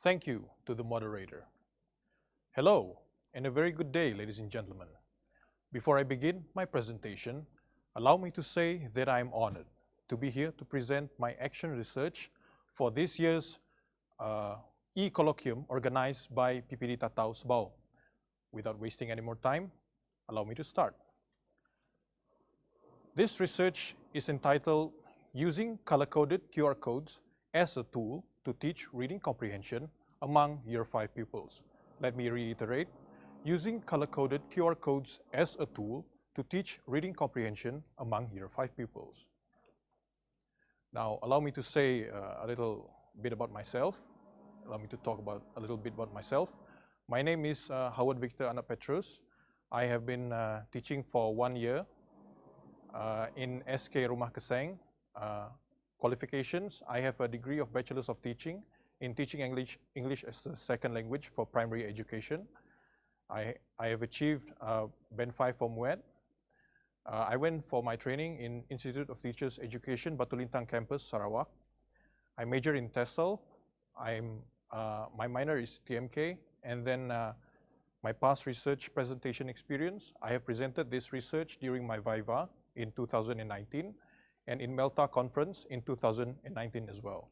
Thank you to the moderator. Hello, and a very good day, ladies and gentlemen. Before I begin my presentation, allow me to say that I am honored to be here to present my action research for this year's eKolokium organized by PPD Tatau, Sebauh. Without wasting any more time, allow me to start. This research is entitled Using Color-Coded QR Codes as a Tool to Teach Reading Comprehension Among Year 5 Pupils. Let me reiterate, using color-coded QR codes as a tool to teach reading comprehension among Year 5 pupils. Now, allow me to say a little bit about myself. Allow me to talk about a little bit about myself. My name is Howard Victor Anak Petrus. I have been teaching for 1 year in SK Rumah Keseng. Qualifications, I have a degree of Bachelor's of Teaching in Teaching English as a Second Language for Primary Education. I have achieved Band 5 for MUET. I went for my training in Institute of Teachers Education, Batu Lintang Campus, Sarawak. I major in TESOL. My minor is TMK, and then my past research presentation experience. I have presented this research during my Viva in 2019 and in Melta conference in 2019 as well.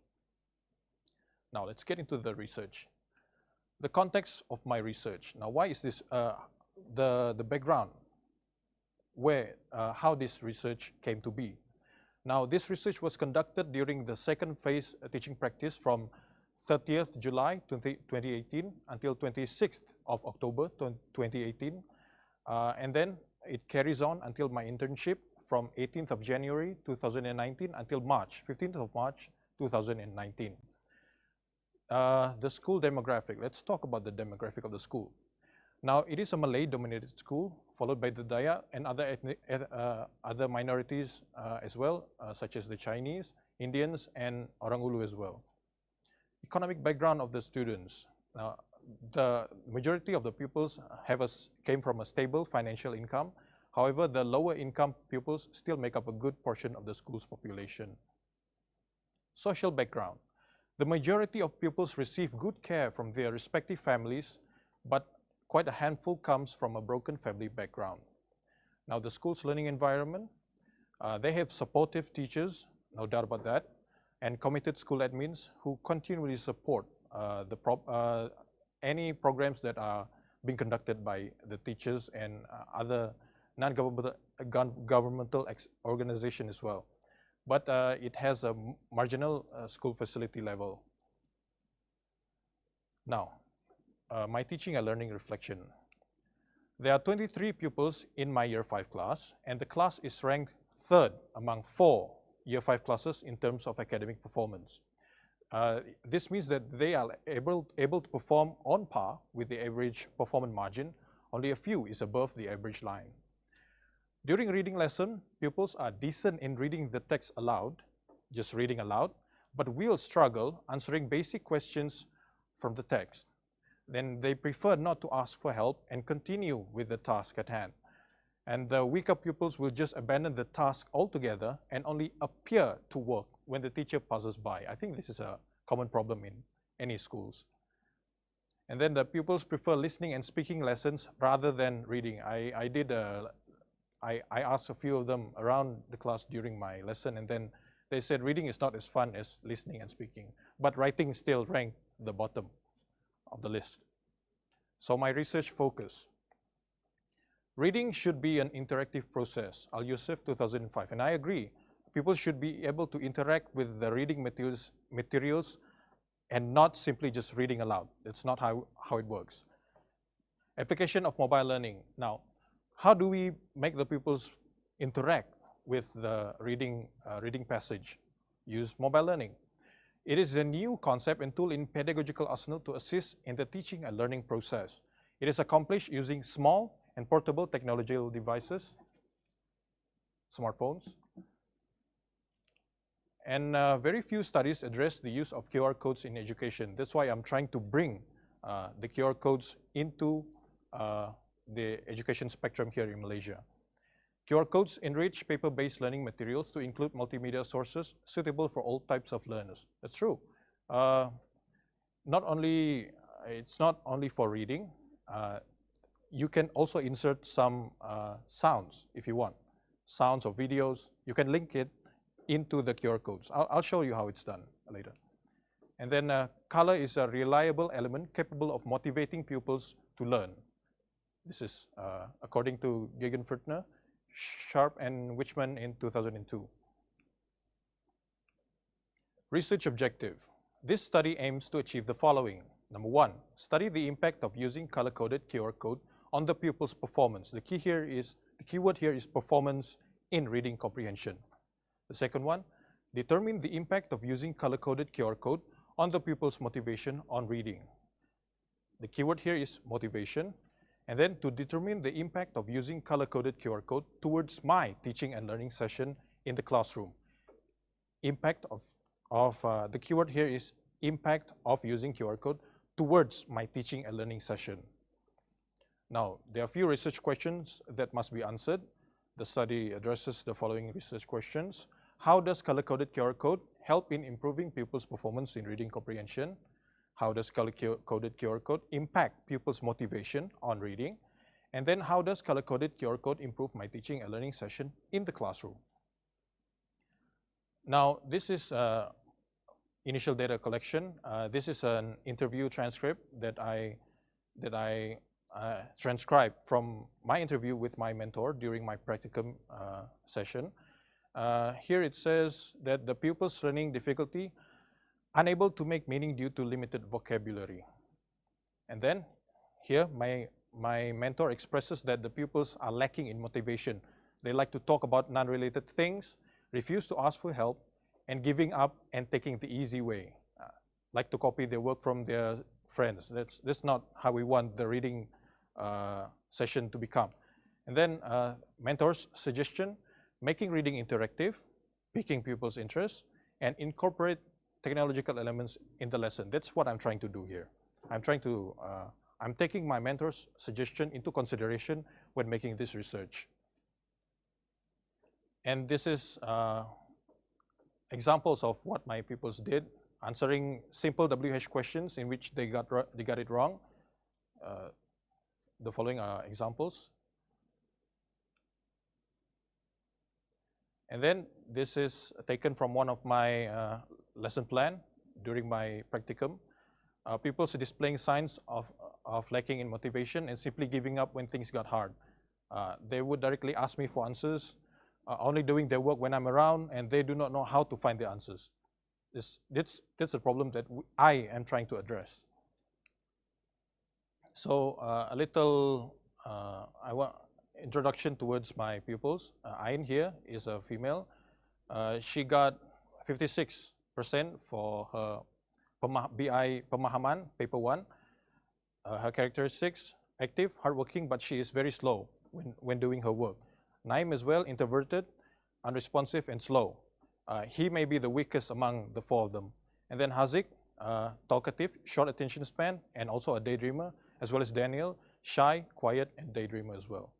Now let's get into the research. The context of my research. Now why is this, the background, how this research came to be. Now this research was conducted during the second phase teaching practice from 30th July 2018 until 26th of October 2018. And then it carries on until my internship from 18th of January 2019 until 15th of March 2019. The school demographic. Let's talk about the demographic of the school. Now, it is a Malay-dominated school, followed by the Dayak and other minorities as well, such as the Chinese, Indians, and Orang Ulu as well. Economic background of the students. Now, the majority of the pupils came from a stable financial income. However, the lower income pupils still make up a good portion of the school's population. Social background. The majority of pupils receive good care from their respective families, but quite a handful comes from a broken family background. Now, the school's learning environment, they have supportive teachers, no doubt about that, and committed school admins who continually support any programs that are being conducted by the teachers and other non-governmental organization as well. But it has a marginal school facility level. Now, my teaching and learning reflection. There are 23 pupils in my Year 5 class, and the class is ranked 3rd among 4 Year 5 classes in terms of academic performance. This means that they are able to perform on par with the average performance margin. Only a few is above the average line. During reading lesson, pupils are decent in reading the text aloud, just reading aloud, but will struggle answering basic questions from the text. Then they prefer not to ask for help and continue with the task at hand. And the weaker pupils will just abandon the task altogether and only appear to work when the teacher passes by. I think this is a common problem in any schools. And then the pupils prefer listening and speaking lessons rather than reading. I asked a few of them around the class during my lesson, and then they said reading is not as fun as listening and speaking, but writing still ranked the bottom of the list. So my research focus. Reading should be an interactive process, Al-Yusuf 2005, and I agree. People should be able to interact with the reading materials and not simply just reading aloud. That's not how it works. Application of mobile learning. Now, how do we make the pupils interact with the reading passage? Use mobile learning. It is a new concept and tool in pedagogical arsenal to assist in the teaching and learning process. It is accomplished using small and portable technological devices, smartphones. And very few studies address the use of QR codes in education. That's why I'm trying to bring the QR codes into the education spectrum here in Malaysia. QR codes enrich paper-based learning materials to include multimedia sources suitable for all types of learners. That's true. it's not only for reading. You can also insert some sounds if you want, sounds or videos. You can link it into the QR codes. I'll show you how it's done later. And then color is a reliable element capable of motivating pupils to learn. This is according to Gegenfurtner, Sharp, and Wichmann in 2002. Research objective. This study aims to achieve the following. Number one, study the impact of using color-coded QR code on the pupil's performance. The keyword here is performance in reading comprehension. The second one, determine the impact of using color-coded QR code on the pupil's motivation on reading. The keyword here is motivation. And then to determine the impact of using color-coded QR code towards my teaching and learning session in the classroom. Impact the keyword here is impact of using QR code towards my teaching and learning session. Now, there are a few research questions that must be answered. The study addresses the following research questions. How does color-coded QR code help in improving pupils' performance in reading comprehension? How does color-coded QR code impact pupils' motivation on reading? And then how does color-coded QR code improve my teaching and learning session in the classroom? Now, this is initial data collection. This is an interview transcript that I transcribed from my interview with my mentor during my practicum session. Here it says that the pupil's learning difficulty, unable to make meaning due to limited vocabulary. And then here my mentor expresses that the pupils are lacking in motivation. They like to talk about non-related things, refuse to ask for help, and giving up and taking the easy way. Like to copy their work from their friends. That's not how we want the reading session to become. And then mentor's suggestion, making reading interactive, piquing pupils' interest, and incorporate technological elements in the lesson. That's what I'm trying to do here. I'm taking my mentor's suggestion into consideration when making this research. And this is examples of what my pupils did, answering simple WH questions in which they got it wrong. The following are examples. And then this is taken from one of my lesson plan during my practicum. Pupils displaying signs of lacking in motivation and simply giving up when things got hard. They would directly ask me for answers, only doing their work when I'm around, and they do not know how to find the answers. That's a problem that I am trying to address. So a little introduction towards my pupils. Ain here is a female. She got 56% for her BI Pemahaman, paper 1. Her characteristics, active, hardworking, but she is very slow when doing her work. Naim as well, introverted, unresponsive, and slow. He may be the weakest among the 4 of them. And then Hazik, talkative, short attention span, and also a daydreamer, as well as Daniel, shy, quiet, and daydreamer as well.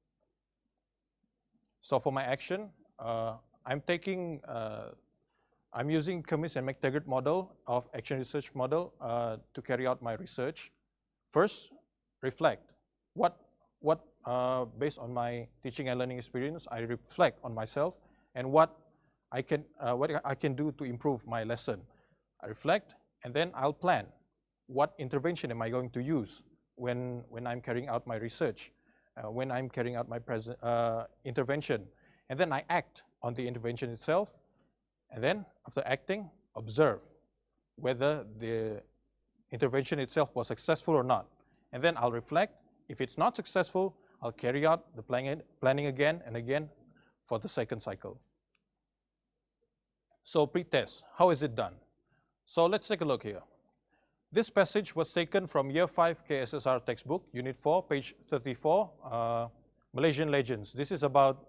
So for my action, I'm using Cummins and McTaggart model of action research model to carry out my research. First, reflect. Based on my teaching and learning experience, I reflect on myself and what I can do to improve my lesson. I reflect, and then I'll plan. What intervention am I going to use when I'm carrying out my research, when I'm carrying out my intervention? And then I act on the intervention itself. And then, after acting, observe whether the intervention itself was successful or not. And then I'll reflect. If it's not successful, I'll carry out the planning again and again for the second cycle. So pre-test, how is it done? So let's take a look here. This passage was taken from Year 5 KSSR textbook, Unit 4, page 34, Malaysian Legends. This is about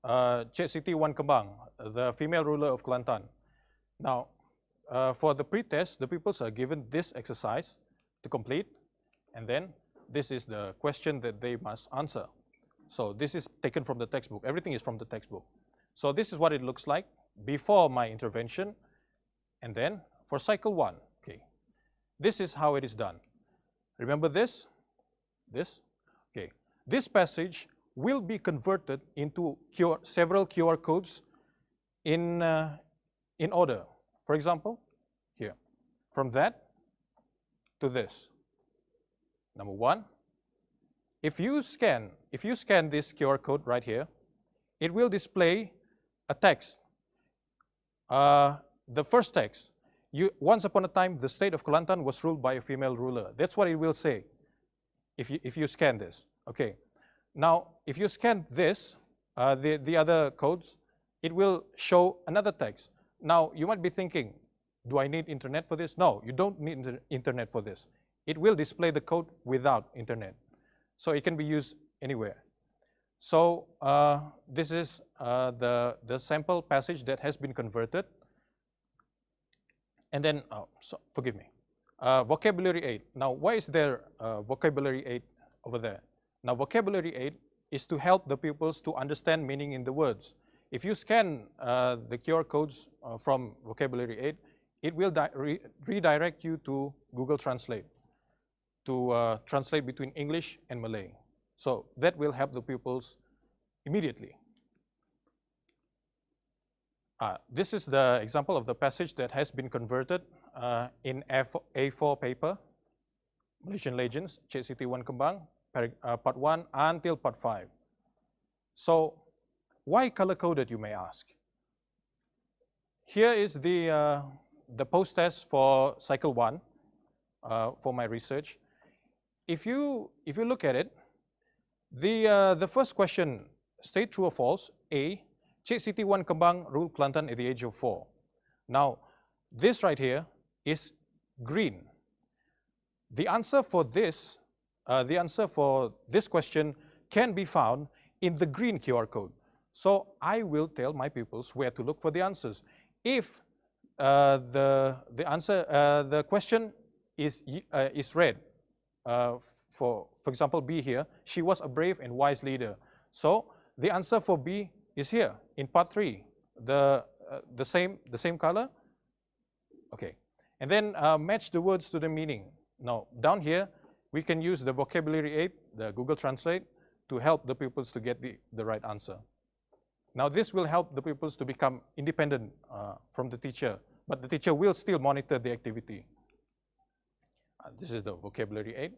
Cik Siti Wan Kembang, the female ruler of Kelantan. Now, for the pre-test, the pupils are given this exercise to complete, and then this is the question that they must answer. So this is taken from the textbook. Everything is from the textbook. So this is what it looks like before my intervention, and then for cycle 1. Okay. This is how it is done. Remember this? This? Okay. This passage will be converted into several QR codes in order. For example, here, from that to this. Number one, if you scan this QR code right here, it will display a text. The first text, once upon a time, the state of Kelantan was ruled by a female ruler. That's what it will say if you scan this. Okay. Now, if you scan this, the other codes, it will show another text. Now, you might be thinking, do I need internet for this? No, you don't need internet for this. It will display the code without internet. So it can be used anywhere. So this is the sample passage that has been converted. And then, forgive me, vocabulary aid. Now, why is there vocabulary aid over there? Now, vocabulary aid is to help the pupils to understand meaning in the words. If you scan the QR codes from vocabulary aid, it will redirect you to Google Translate to translate between English and Malay. So that will help the pupils immediately. This is the example of the passage that has been converted in A4 paper, Malaysian Legends, Cik Siti Wan Kembang, part 1 until part 5. So why color-coded, you may ask? Here is the post-test for cycle 1 for my research. If you look at it, the first question, state true or false. A, Cik Siti Wan Kembang ruled Kelantan at the age of 4. Now, this right here is green. The answer for this question can be found in the green QR code. So I will tell my pupils where to look for the answers. If the question is red, for example B here, she was a brave and wise leader. So the answer for B is here in part 3, the same color. Okay, and then match the words to the meaning. Now down here we can use the vocabulary aid, the Google Translate, to help the pupils to get the right answer. Now this will help the pupils to become independent from the teacher, but the teacher will still monitor the activity. This is the vocabulary aid,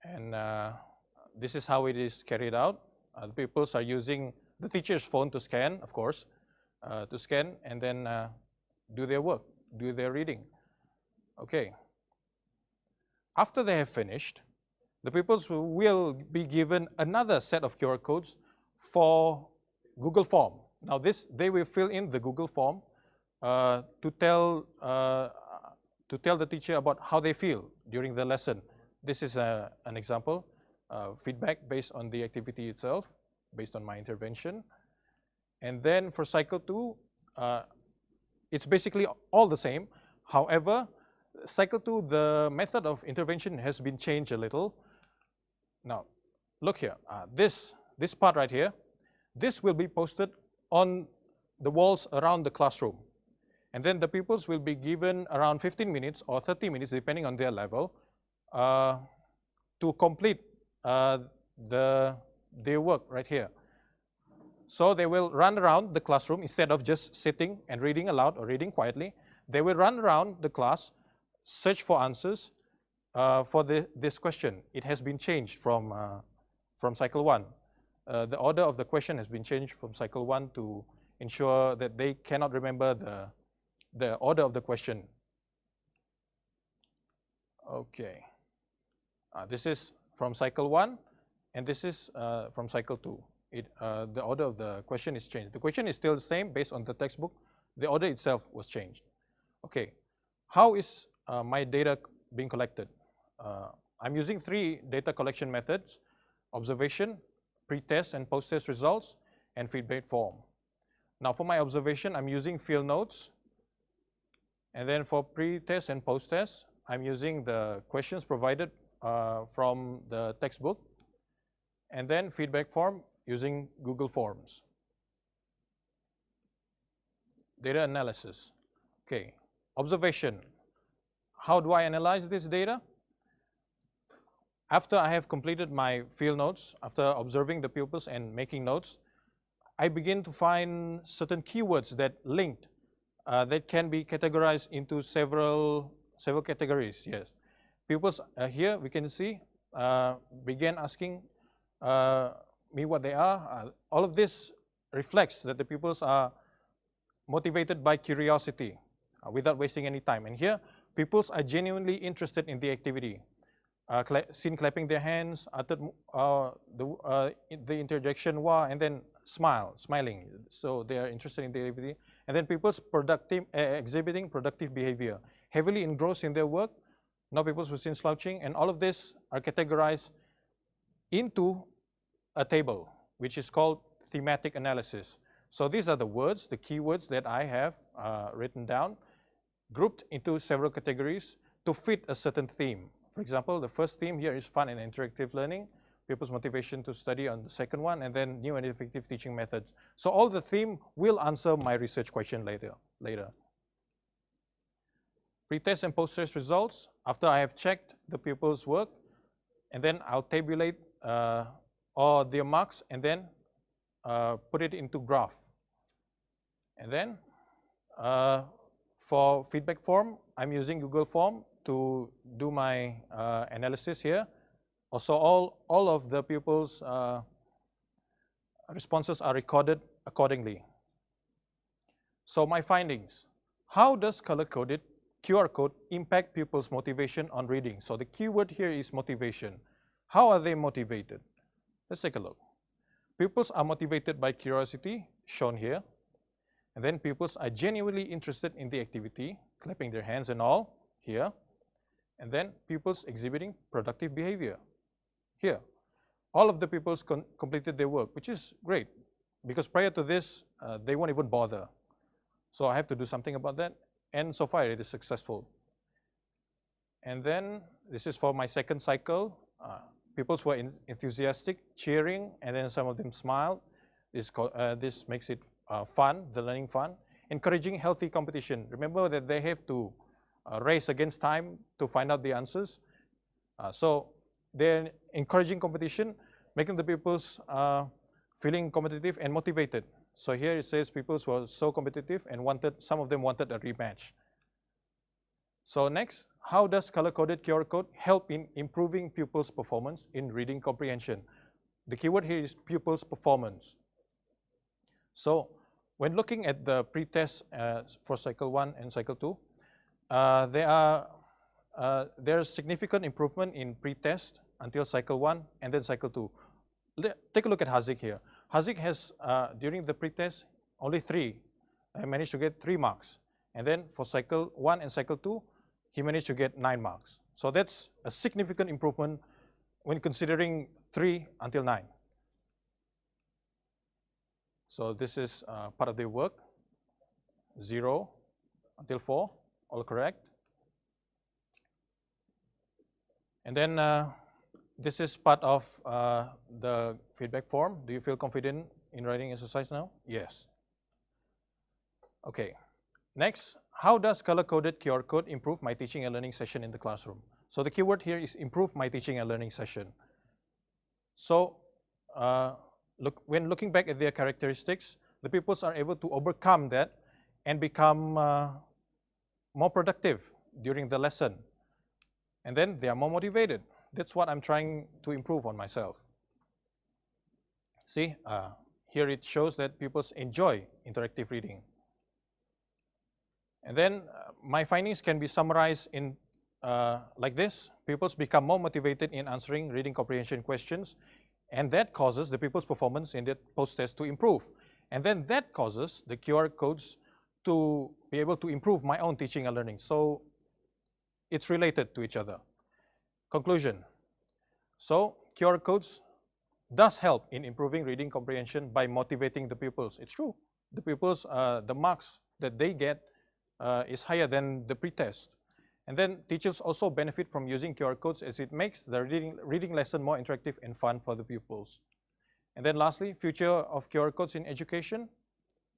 and this is how it is carried out. The pupils are using the teacher's phone to scan, of course, and then do their work, do their reading. Okay. After they have finished, the pupils will be given another set of QR codes for Google Form. Now they will fill in the Google Form to tell the teacher about how they feel during the lesson. This is an example, feedback based on the activity itself, based on my intervention. And then for cycle 2, it's basically all the same. However, cycle 2, the method of intervention has been changed a little. Now, look here, this part right here, this will be posted on the walls around the classroom. And then the pupils will be given around 15 minutes or 30 minutes, depending on their level, to complete their work right here. So they will run around the classroom instead of just sitting and reading aloud or reading quietly. They will run around the class, search for answers for this question. It has been changed from cycle 1. The order of the question has been changed from cycle 1 to ensure that they cannot remember the order of the question. Okay. This is from cycle 1, and this is from cycle 2. The order of the question is changed. The question is still the same based on the textbook. The order itself was changed. Okay. How is my data being collected? I'm using 3 data collection methods: observation, pre-test and post-test results, and feedback form. Now for my observation, I'm using field notes. And then for pre-test and post-test, I'm using the questions provided from the textbook. And then feedback form using Google Forms. Data analysis. Okay, observation. how do I analyze this data? After I have completed my field notes, after observing the pupils and making notes, I begin to find certain keywords that linked, that can be categorized into several categories. Yes, pupils here we can see began asking me what they are. All of this reflects that the pupils are motivated by curiosity without wasting any time. And here, pupils are genuinely interested in the activity. Seen clapping their hands, uttered the interjection "wah," and then smiling. So they are interested in the activity. And then pupils exhibiting productive behavior, heavily engrossed in their work. No pupils were seen slouching, and all of this are categorized into a table, which is called thematic analysis. So these are the words, the keywords that I have written down, grouped into several categories to fit a certain theme. For example, the first theme here is fun and interactive learning, pupils' motivation to study on the second one, and then new and effective teaching methods. So all the theme will answer my research question later. Pre-test and post-test results, after I have checked the pupils' work, and then I'll tabulate all their marks and then put it into graph. And then for feedback form, I'm using Google Form to do my analysis here. Also, all of the pupils' responses are recorded accordingly. So my findings: how does color-coded QR code impact pupils' motivation on reading? So the keyword here is motivation. How are they motivated? Let's take a look. Pupils are motivated by curiosity, shown here. And then pupils are genuinely interested in the activity, clapping their hands and all, here. And then pupils exhibiting productive behavior, here. All of the pupils completed their work, which is great, because prior to this, they won't even bother. So I have to do something about that, and so far it is successful. And then this is for my second cycle. Pupils were enthusiastic, cheering, and then some of them smiled. This makes it fun, the learning fun. Encouraging healthy competition. Remember that they have to race against time to find out the answers. So they're encouraging competition, making the pupils feeling competitive and motivated. So here it says pupils were so competitive and some of them wanted a rematch. So next, how does color-coded QR code help in improving pupils' performance in reading comprehension? The keyword here is pupils' performance. So when looking at the pre-test for cycle 1 and cycle 2, there's significant improvement in pre-test until cycle 1 and then cycle 2. Take a look at Haziq here. Haziq has, during the pre-test, only 3. I managed to get 3 marks. And then for cycle 1 and cycle 2, he managed to get 9 marks. So that's a significant improvement when considering 3 until 9. So this is part of their work. 0 until 4, all correct. And then this is part of the feedback form. Do you feel confident in writing exercise now? Yes. Okay. Next, how does color-coded QR code improve my teaching and learning session in the classroom? So the keyword here is improve my teaching and learning session. So when looking back at their characteristics, the pupils are able to overcome that and become more productive during the lesson. And then they are more motivated. That's what I'm trying to improve on myself. See, here it shows that pupils enjoy interactive reading. And then my findings can be summarized in like this. Pupils become more motivated in answering reading comprehension questions, and that causes the pupils' performance in the post-test to improve. And then that causes the QR codes to be able to improve my own teaching and learning. So it's related to each other. Conclusion. So QR codes does help in improving reading comprehension by motivating the pupils. It's true. The pupils, the marks that they get is higher than the pre-test. And then teachers also benefit from using QR codes as it makes the reading lesson more interactive and fun for the pupils. And then lastly, future of QR codes in education.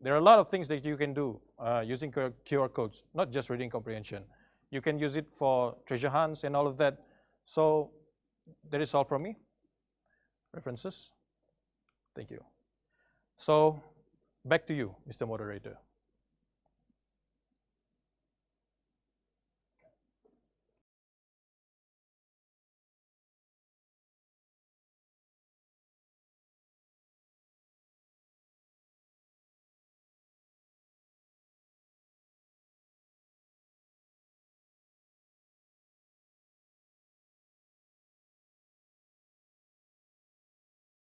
There are a lot of things that you can do using QR codes, not just reading comprehension. You can use it for treasure hunts and all of that. So that is all from me. References. Thank you. So back to you, Mr. Moderator.